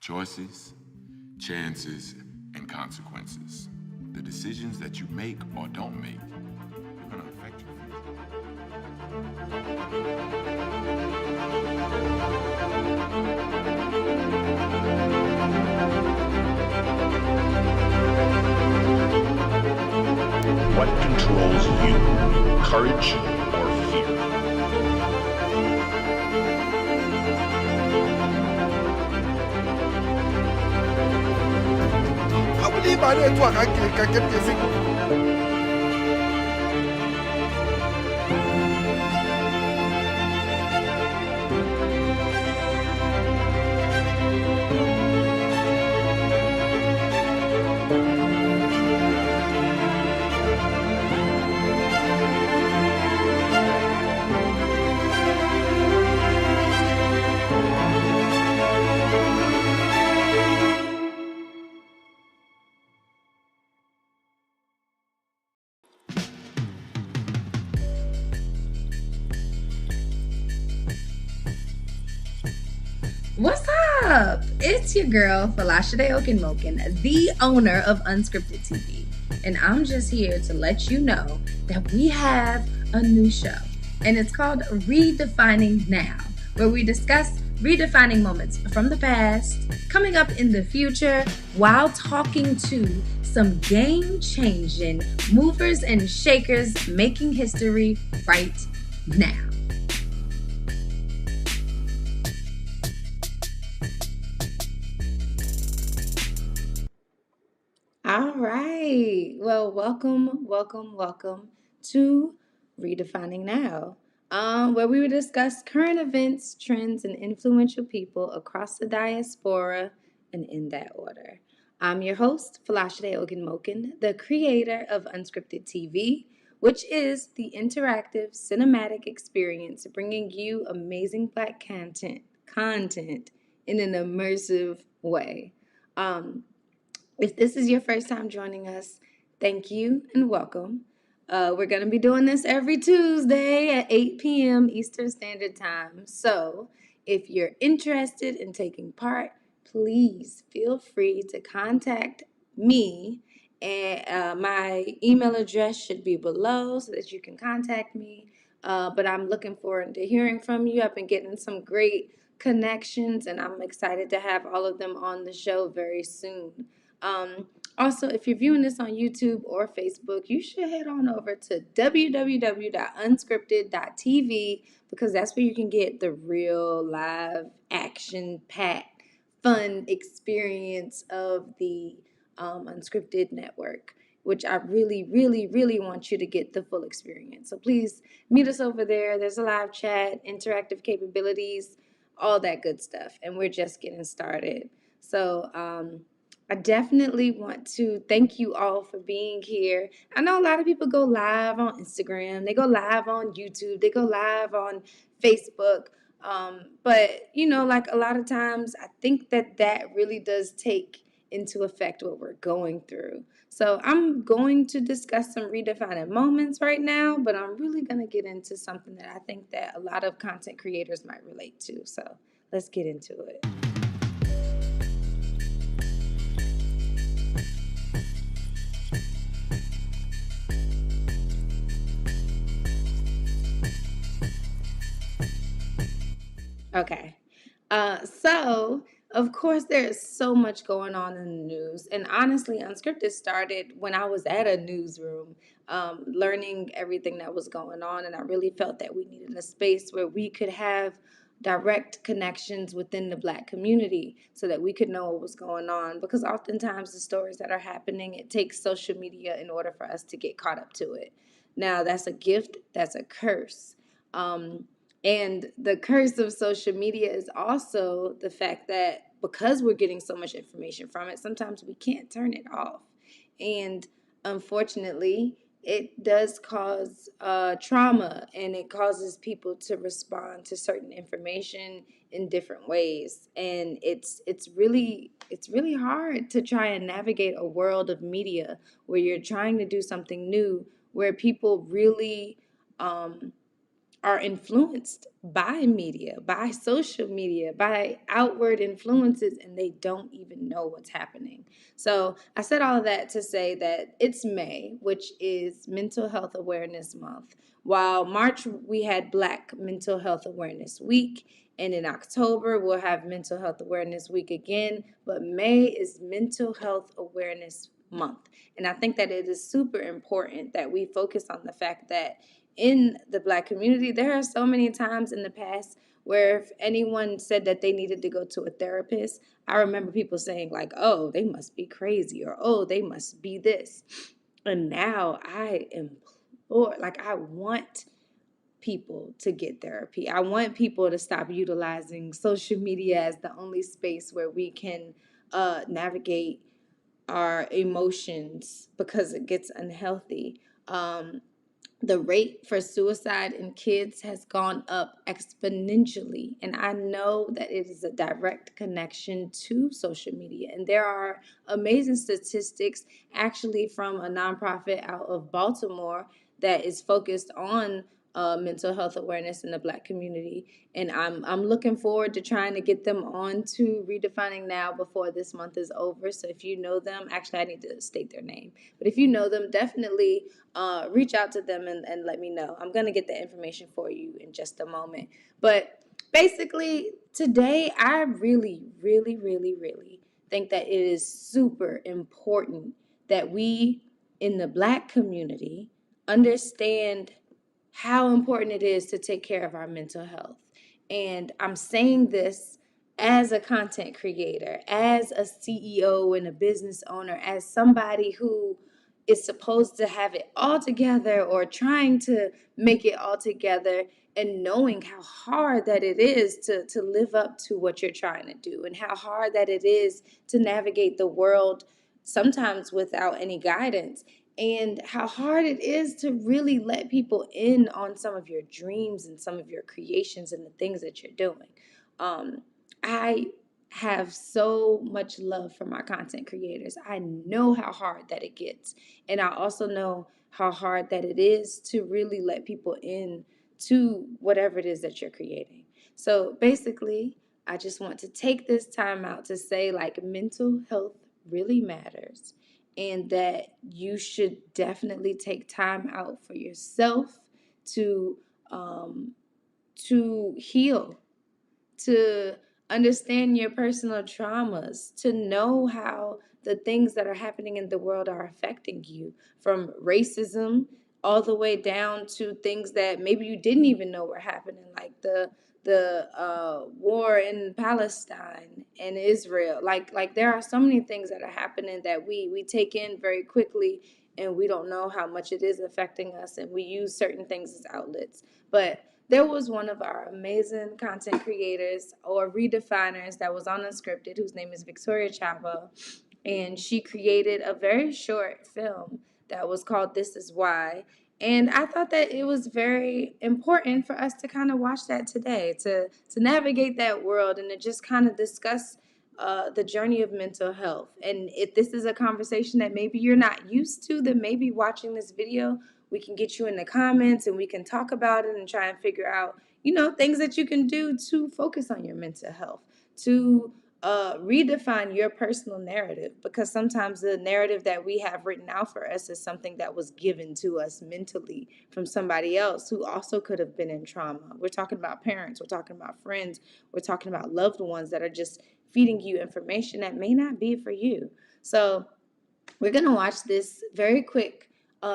Choices, chances, and consequences. The decisions that you make or don't make, they're going to affect your future. What controls you, courage or fear? I believe I know it I can get this. What's up? It's your girl, Falashade Okenmoken, the owner of Unscripted TV. And I'm just here to let you know that we have a new show. And it's called Redefining Now, where we discuss redefining moments from the past, coming up in the future, while talking to some game-changing movers and shakers making history right now. All right. Well, welcome to Redefining Now, where we will discuss current events, trends, and influential people across the diaspora and in that order. I'm your host, Falashade Ogunmoken, the creator of Unscripted TV, which is the interactive cinematic experience bringing you amazing Black content in an immersive way. If this is your first time joining us, thank you and welcome. We're going to be doing this every Tuesday at 8 p.m. Eastern Standard Time. So if you're interested in taking part, please feel free to contact me. And my email address should be below so that you can contact me. But I'm looking forward to hearing from you. I've been getting some great connections, and I'm excited to have all of them on the show very soon. Also, if you're viewing this on YouTube or Facebook, you should head on over to www.unscripted.tv because that's where you can get the real live action-packed fun experience of the Unscripted network, which I really, really, really want you to get the full experience. So please meet us over there. There's a live chat, interactive capabilities, all that good stuff. And we're just getting started. So, I definitely want to thank you all for being here. I know a lot of people go live on Instagram, they go live on YouTube, they go live on Facebook. But, like a lot of times, I think that really does take into effect what we're going through. So I'm going to discuss some redefining moments right now, but I'm really going to get into something that I think that a lot of content creators might relate to. So let's get into it. Okay. So, of course, there's so much going on in the news. And honestly, Unscripted started when I was at a newsroom, learning everything that was going on. And I really felt that we needed a space where we could have direct connections within the Black community so that we could know what was going on. Because oftentimes the stories that are happening, it takes social media in order for us to get caught up to it. Now, that's a gift, that's a curse. And the curse of social media is also the fact that because we're getting so much information from it, sometimes we can't turn it off. And unfortunately, it does cause trauma, and it causes people to respond to certain information in different ways. And it's really hard to try and navigate a world of media where you're trying to do something new, where people really are influenced by media, by social media, by outward influences, and they don't even know what's happening. So I said all of that to say that it's May, which is Mental Health Awareness Month. While March, we had Black Mental Health Awareness Week, and in October, we'll have Mental Health Awareness Week again, but May is Mental Health Awareness Month. And I think that it is super important that we focus on the fact that in the Black community, there are so many times in the past where if anyone said that they needed to go to a therapist, I remember people saying like, oh, they must be crazy, or oh, they must be this. And now I implore, like, I want people to get therapy. I want people to stop utilizing social media as the only space where we can navigate our emotions because it gets unhealthy. The rate for suicide in kids has gone up exponentially. And I know that it is a direct connection to social media. And there are amazing statistics actually from a nonprofit out of Baltimore that is focused on mental health awareness in the Black community. And I'm looking forward to trying to get them on to Redefining Now before this month is over. So if you know them, actually I need to state their name, but if you know them, definitely reach out to them and let me know. I'm going to get the information for you in just a moment. But basically today, I really, really, really, really think that it is super important that we in the Black community understand how important it is to take care of our mental health. And I'm saying this as a content creator, as a CEO and a business owner, as somebody who is supposed to have it all together or trying to make it all together, and knowing how hard that it is to live up to what you're trying to do, and how hard that it is to navigate the world sometimes without any guidance, and how hard it is to really let people in on some of your dreams and some of your creations and the things that you're doing. I have so much love for my content creators. I know how hard that it gets. And I also know how hard that it is to really let people in to whatever it is that you're creating. So basically, I just want to take this time out to say, like, mental health really matters, and that you should definitely take time out for yourself to heal, to understand your personal traumas, to know how the things that are happening in the world are affecting you, from racism all the way down to things that maybe you didn't even know were happening, like the war in Palestine and Israel. Like there are so many things that are happening that we take in very quickly, and we don't know how much it is affecting us, and we use certain things as outlets. But there was one of our amazing content creators or redefiners that was on Unscripted, whose name is Victoria Chavo, and she created a very short film that was called This Is Why. And I thought that it was very important for us to kind of watch that today, to navigate that world and to just kind of discuss the journey of mental health. And if this is a conversation that maybe you're not used to, then maybe watching this video, we can get you in the comments and we can talk about it and try and figure out, things that you can do to focus on your mental health, to redefine your personal narrative, because sometimes the narrative that we have written out for us is something that was given to us mentally from somebody else who also could have been in trauma. We're talking about parents, we're talking about friends, we're talking about loved ones that are just feeding you information that may not be for you. So we're going to watch this very quick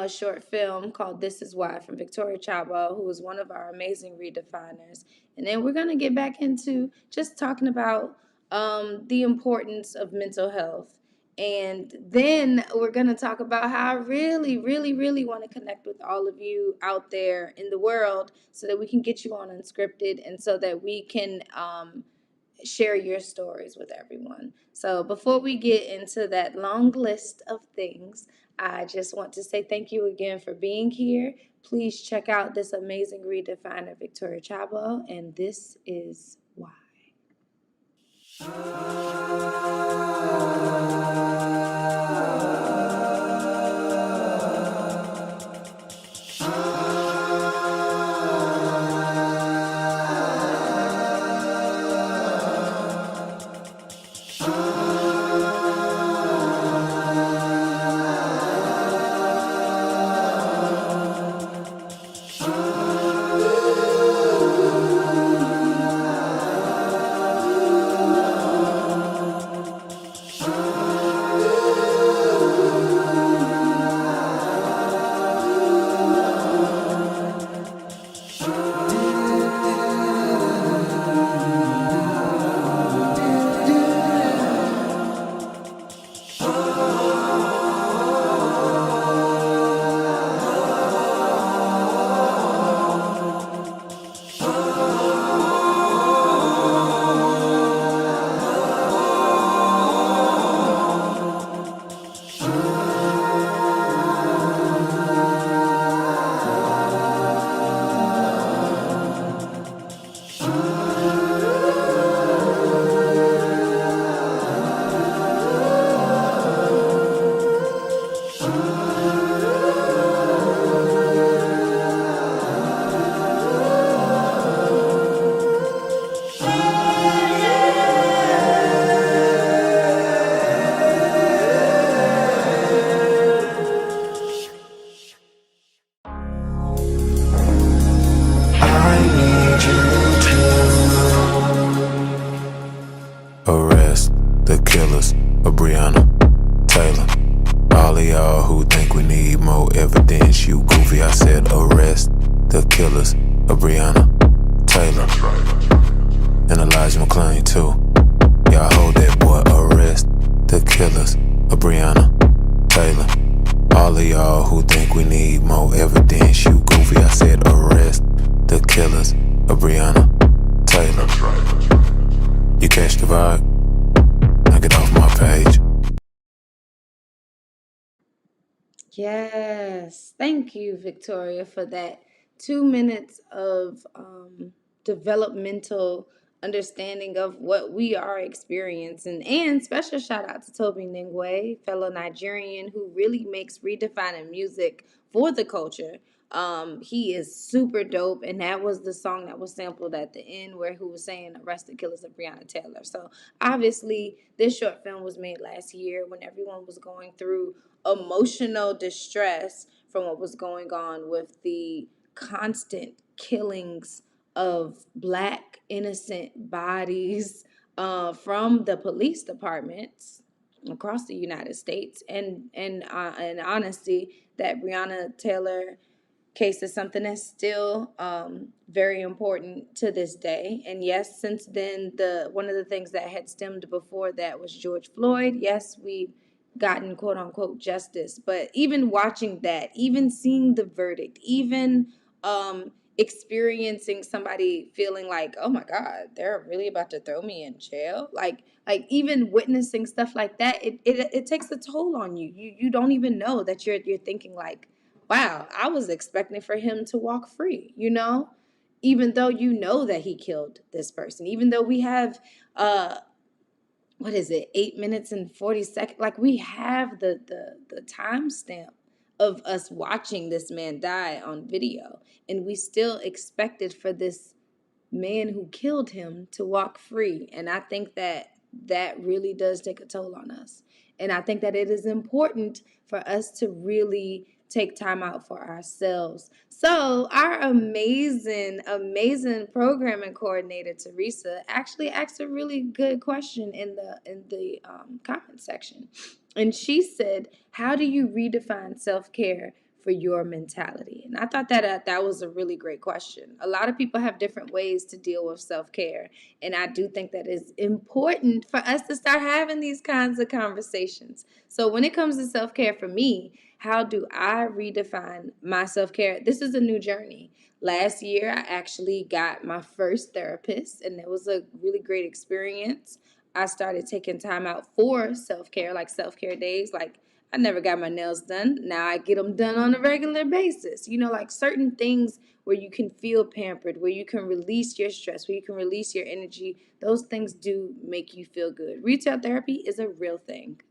short film called This Is Why from Victoria Chabo, who is one of our amazing redefiners. And then we're going to get back into just talking about the importance of mental health. And then we're going to talk about how I really, really, really want to connect with all of you out there in the world so that we can get you on Unscripted, and so that we can share your stories with everyone. So before we get into that long list of things, I just want to say thank you again for being here. Please check out this amazing redefiner, Victoria Chabo, and This Is Why. y'all who think we need more evidence, you goofy. I said arrest the killers of Breonna Taylor and Elijah McClain too. Y'all hold that boy, arrest the killers of Breonna Taylor. All of y'all who think we need more evidence, you goofy. I said arrest the killers of Breonna Taylor. You catch the vibe? Now get off my page. Yes. Thank you, Victoria, for that 2 minutes of developmental understanding of what we are experiencing. And special shout out to Toby Ningwe, fellow Nigerian who really makes redefining music for the culture. He is super dope, and that was the song that was sampled at the end where he was saying arrest the killers of Breonna Taylor. So obviously this short film was made last year when everyone was going through emotional distress from what was going on with the constant killings of Black innocent bodies from the police departments across the United States, and honesty, that Breonna Taylor case is something that's still very important to this day. And yes, since then, one of the things that had stemmed before that was George Floyd. Yes, we've gotten quote unquote justice, but even watching that, even seeing the verdict, even experiencing somebody feeling like, oh my God, they're really about to throw me in jail, like even witnessing stuff like that, it takes a toll on you. You don't even know that you're thinking like, wow, I was expecting for him to walk free, even though you know that he killed this person, even though we have, what is it, 8 minutes and 40 seconds? Like, we have the timestamp of us watching this man die on video, and we still expected for this man who killed him to walk free. And I think that really does take a toll on us. And I think that it is important for us to really take time out for ourselves. So our amazing programming coordinator Teresa actually asked a really good question in the comment section, and she said, "How do you redefine self-care for your mentality?" And I thought that was a really great question. A lot of people have different ways to deal with self-care, and I do think that it's important for us to start having these kinds of conversations. So when it comes to self-care for me, how do I redefine my self-care? This is a new journey. Last year, I actually got my first therapist, and it was a really great experience. I started taking time out for self-care, like self-care days. Like, I never got my nails done. Now I get them done on a regular basis. Like certain things where you can feel pampered, where you can release your stress, where you can release your energy. Those things do make you feel good. Retail therapy is a real thing.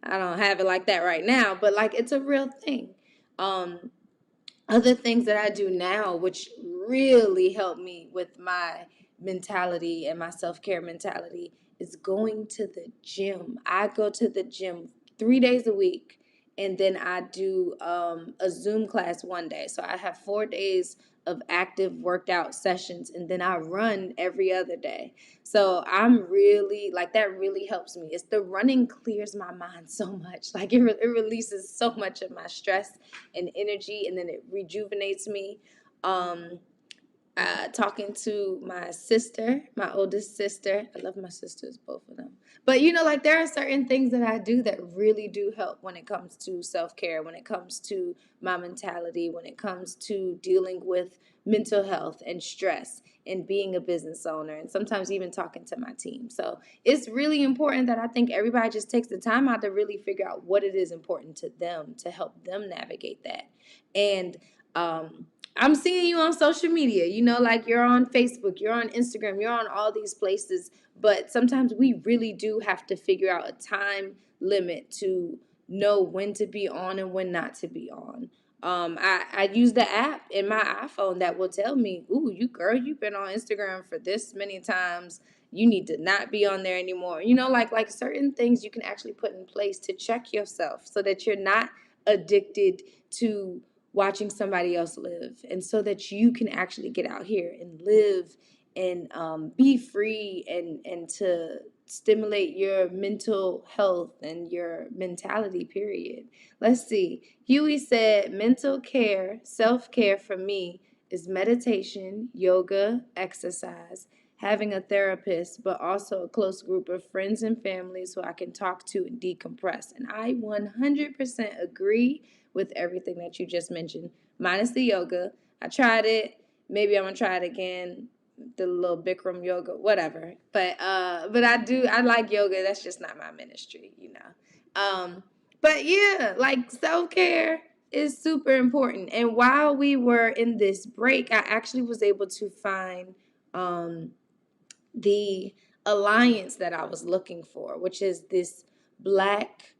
I don't have it like that right now, but like it's a real thing. Other things that I do now, which really help me with my mentality and my self-care mentality, is going to the gym. I go to the gym 3 days a week, and then I do a Zoom class one day. So I have 4 days of active workout sessions, and then I run every other day. So I'm really like, that really helps me. It's the running clears my mind so much. Like it releases so much of my stress and energy, and then it rejuvenates me. Talking to my sister, my oldest sister. I love my sisters, both of them. But like there are certain things that I do that really do help when it comes to self-care, when it comes to my mentality, when it comes to dealing with mental health and stress and being a business owner, and sometimes even talking to my team. So it's really important that I think everybody just takes the time out to really figure out what it is important to them to help them navigate that. And I'm seeing you on social media, like you're on Facebook, you're on Instagram, you're on all these places. But sometimes we really do have to figure out a time limit to know when to be on and when not to be on. I use the app in my iPhone that will tell me, ooh, you've been on Instagram for this many times. You need to not be on there anymore. Like certain things you can actually put in place to check yourself so that you're not addicted to watching somebody else live, and so that you can actually get out here and live and be free and stimulate your mental health and your mentality, period. Let's see. Huey said, mental care, self-care for me is meditation, yoga, exercise, having a therapist, but also a close group of friends and families who I can talk to and decompress. And I 100% agree with everything that you just mentioned, minus the yoga. I tried it. Maybe I'm going to try it again. The little Bikram yoga, whatever. But I like yoga. That's just not my ministry, you know. But yeah, like self-care is super important. And while we were in this break, I actually was able to find the alliance that I was looking for, which is this Black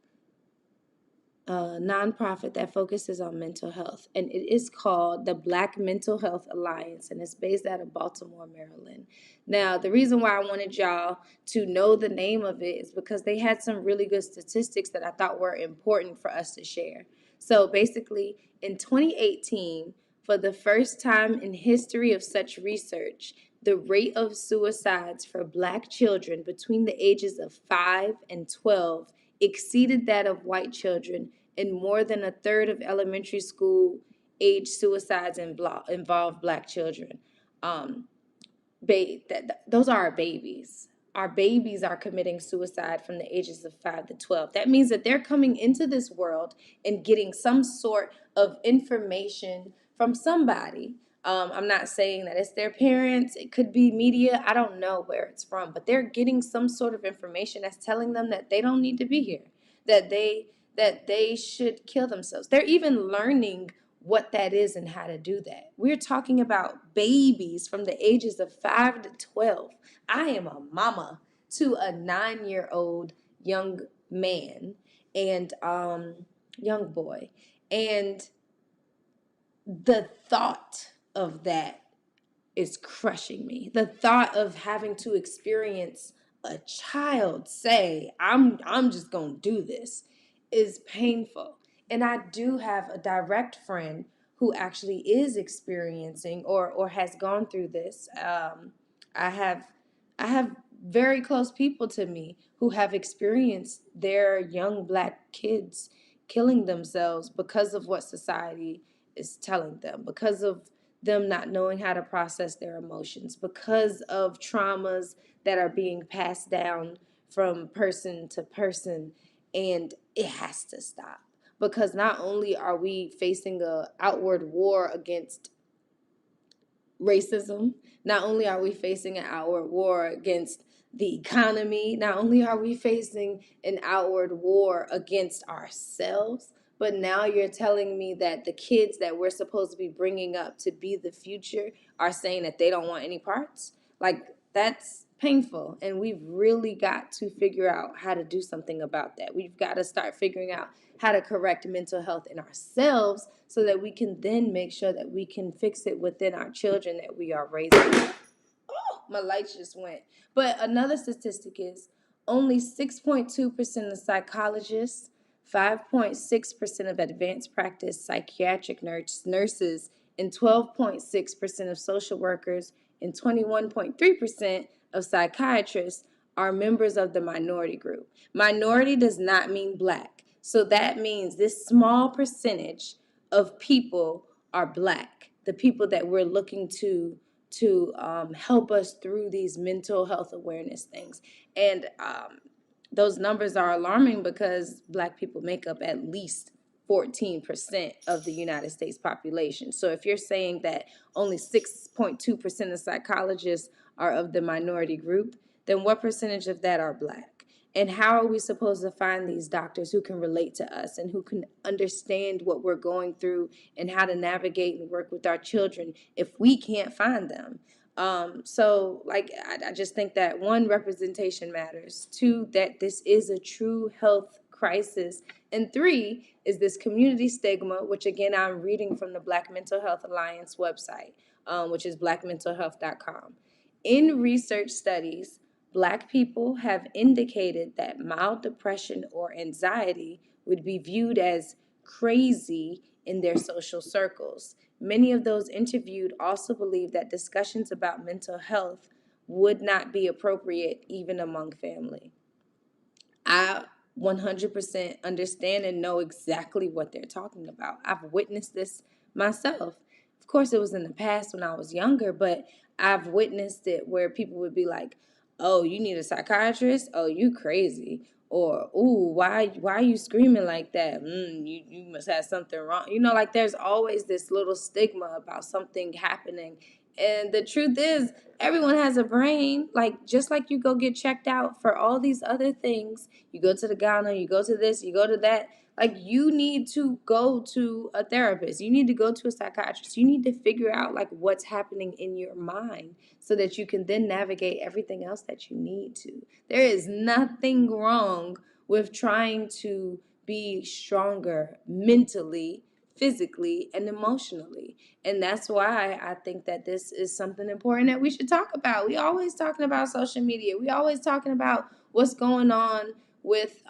nonprofit that focuses on mental health, and it is called the Black Mental Health Alliance, and it's based out of Baltimore, Maryland. Now, the reason why I wanted y'all to know the name of it is because they had some really good statistics that I thought were important for us to share. So basically, in 2018, for the first time in history of such research, the rate of suicides for Black children between the ages of 5 and 12 exceeded that of white children, and more than a third of elementary school age suicides involve Black children. Those are our babies. Our babies are committing suicide from the ages of 5 to 12. That means that they're coming into this world and getting some sort of information from somebody. I'm not saying that it's their parents. It could be media. I don't know where it's from, but they're getting some sort of information that's telling them that they don't need to be here, that they should kill themselves. They're even learning what that is and how to do that. We're talking about babies from the ages of 5 to 12. I am a mama to a 9-year-old young man and young boy. And the thought of that is crushing me. The thought of having to experience a child say, I'm just going to do this is painful. And I do have a direct friend who actually is experiencing or has gone through this. I have very close people to me who have experienced their young Black kids killing themselves because of what society is telling them, because of them not knowing how to process their emotions, because of traumas that are being passed down from person to person. And it has to stop, because not only are we facing an outward war against racism, not only are we facing an outward war against the economy, not only are we facing an outward war against ourselves, but now you're telling me that the kids that we're supposed to be bringing up to be the future are saying that they don't want any parts? Like, that's painful, and we've really got to figure out how to do something about that. We've got to start figuring out how to correct mental health in ourselves so that we can then make sure that we can fix it within our children that we are raising. Oh, my lights just went. But another statistic is only 6.2% of psychologists, 5.6% of advanced practice psychiatric nurses, and 12.6% of social workers and 21.3% of psychiatrists are members of the minority group. Minority does not mean Black. So that means this small percentage of people are Black, the people that we're looking to help us through these mental health awareness things. And those numbers are alarming because Black people make up at least 14% of the United States population. So if you're saying that only 6.2% of psychologists are of the minority group, then what percentage of that are Black? And how are we supposed to find these doctors who can relate to us and who can understand what we're going through and how to navigate and work with our children if we can't find them? So I just think that, one, representation matters. Two, that this is a true health crisis. And three is this community stigma, which again, I'm reading from the Black Mental Health Alliance website, which is blackmentalhealth.com. In research studies, Black people have indicated that mild depression or anxiety would be viewed as crazy in their social circles. Many of those interviewed also believe that discussions about mental health would not be appropriate even among family. I 100% understand and know exactly what they're talking about. I've witnessed this myself. Of course, it was in the past when I was younger, but I've witnessed it where people would be like, "Oh, you need a psychiatrist? Oh, you crazy." Or, "Ooh, why are you screaming like that? You must have something wrong." Like there's always this little stigma about something happening. And the truth is, everyone has a brain. Like, just like you go get checked out for all these other things, you go to the gyno, you go to this, you go to that. Like, you need to go to a therapist. You need to go to a psychiatrist. You need to figure out like what's happening in your mind so that you can then navigate everything else that you need to. There is nothing wrong with trying to be stronger mentally, physically, and emotionally. And that's why I think that this is something important that we should talk about. We always talking about social media. We always talking about what's going on with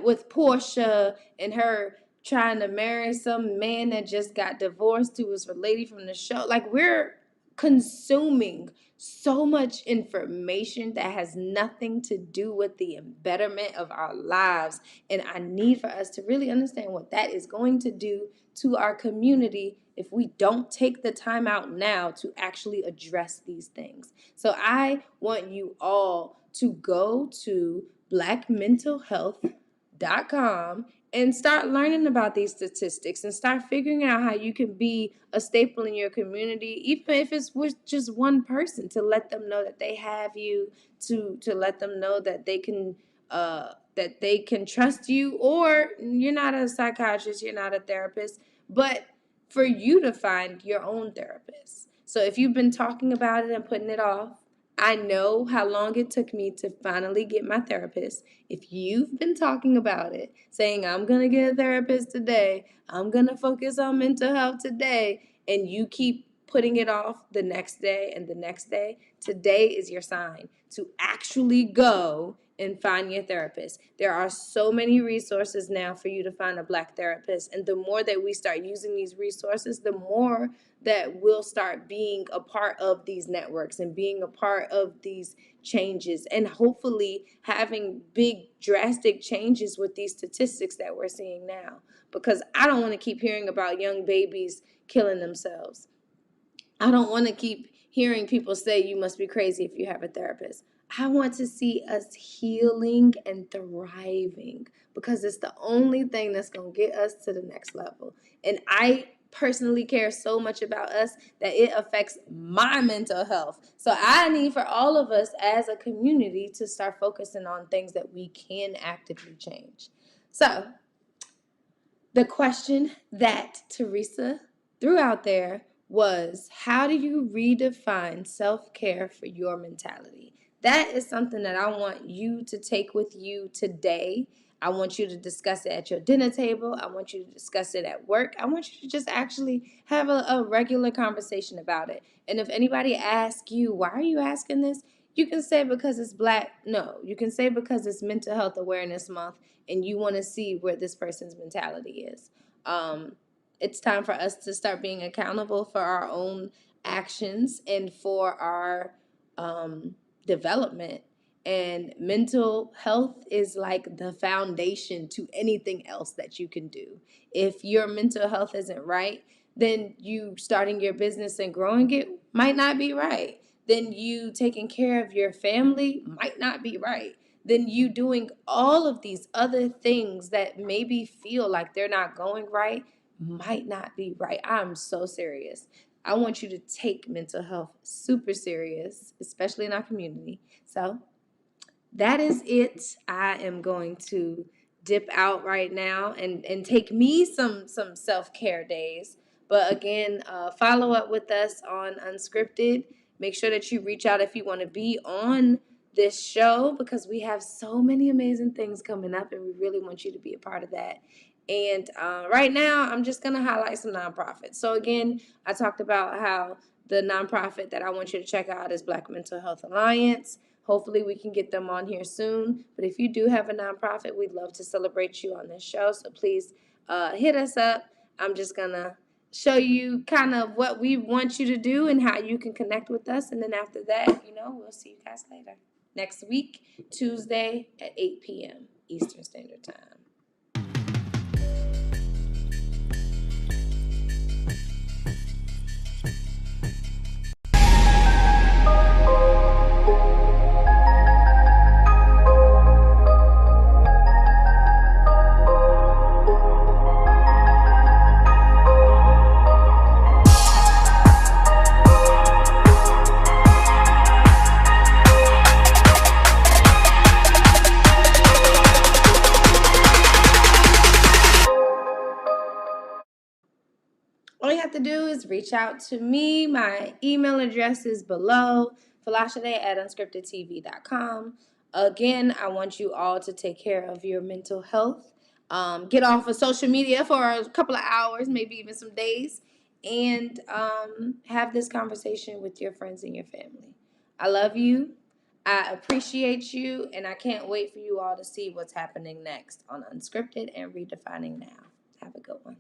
with Portia and her trying to marry some man that just got divorced who was a lady from the show. Like, we're consuming so much information that has nothing to do with the betterment of our lives. And I need for us to really understand what that is going to do to our community if we don't take the time out now to actually address these things. So I want you all to go to blackmentalhealth.com and start learning about these statistics and start figuring out how you can be a staple in your community, even if it's with just one person, to let them know that they have you, to let them know that they can trust you. Or you're not a psychiatrist, you're not a therapist, but for you to find your own therapist. So if you've been talking about it and putting it off, I know how long it took me to finally get my therapist. If you've been talking about it, saying, "I'm going to get a therapist today, I'm going to focus on mental health today," and you keep putting it off the next day and the next day, today is your sign to actually go and find your therapist. There are so many resources now for you to find a Black therapist. And the more that we start using these resources, the more that we'll start being a part of these networks and being a part of these changes, and hopefully having big drastic changes with these statistics that we're seeing now. Because I don't want to keep hearing about young babies killing themselves. I don't want to keep hearing people say you must be crazy if you have a therapist. I want to see us healing and thriving, because it's the only thing that's going to get us to the next level. And I personally care so much about us that it affects my mental health. So I need for all of us as a community to start focusing on things that we can actively change. So the question that Teresa threw out there was, how do you redefine self-care for your mentality? That is something that I want you to take with you today. I want you to discuss it at your dinner table. I want you to discuss it at work. I want you to just actually have a regular conversation about it. And if anybody asks you, "Why are you asking this?" you can say, "Because it's Black." No, you can say, "Because it's Mental Health Awareness Month and you want to see where this person's mentality is." It's time for us to start being accountable for our own actions and for our development. And mental health is like the foundation to anything else that you can do. If your mental health isn't right, then you starting your business and growing it might not be right. Then you taking care of your family might not be right. Then you doing all of these other things that maybe feel like they're not going right might not be right. I'm so serious. I want you to take mental health super serious, especially in our community. So that is it. I am going to dip out right now and take me some self-care days. But again, follow up with us on Unscripted. Make sure that you reach out if you want to be on this show, because we have so many amazing things coming up and we really want you to be a part of that. And right now, I'm just going to highlight some nonprofits. So again, I talked about how the nonprofit that I want you to check out is Black Mental Health Alliance. Hopefully we can get them on here soon. But if you do have a nonprofit, we'd love to celebrate you on this show. So please hit us up. I'm just going to show you kind of what we want you to do and how you can connect with us. And then after that, we'll see you guys later. Next week, Tuesday at 8 p.m. Eastern Standard Time. All you have to do is reach out to me. My email address is below, falashade@unscriptedtv.com. Again, I want you all to take care of your mental health. Get off of social media for a couple of hours, maybe even some days, and have this conversation with your friends and your family. I love you. I appreciate you, and I can't wait for you all to see what's happening next on Unscripted and Redefining Now. Have a good one.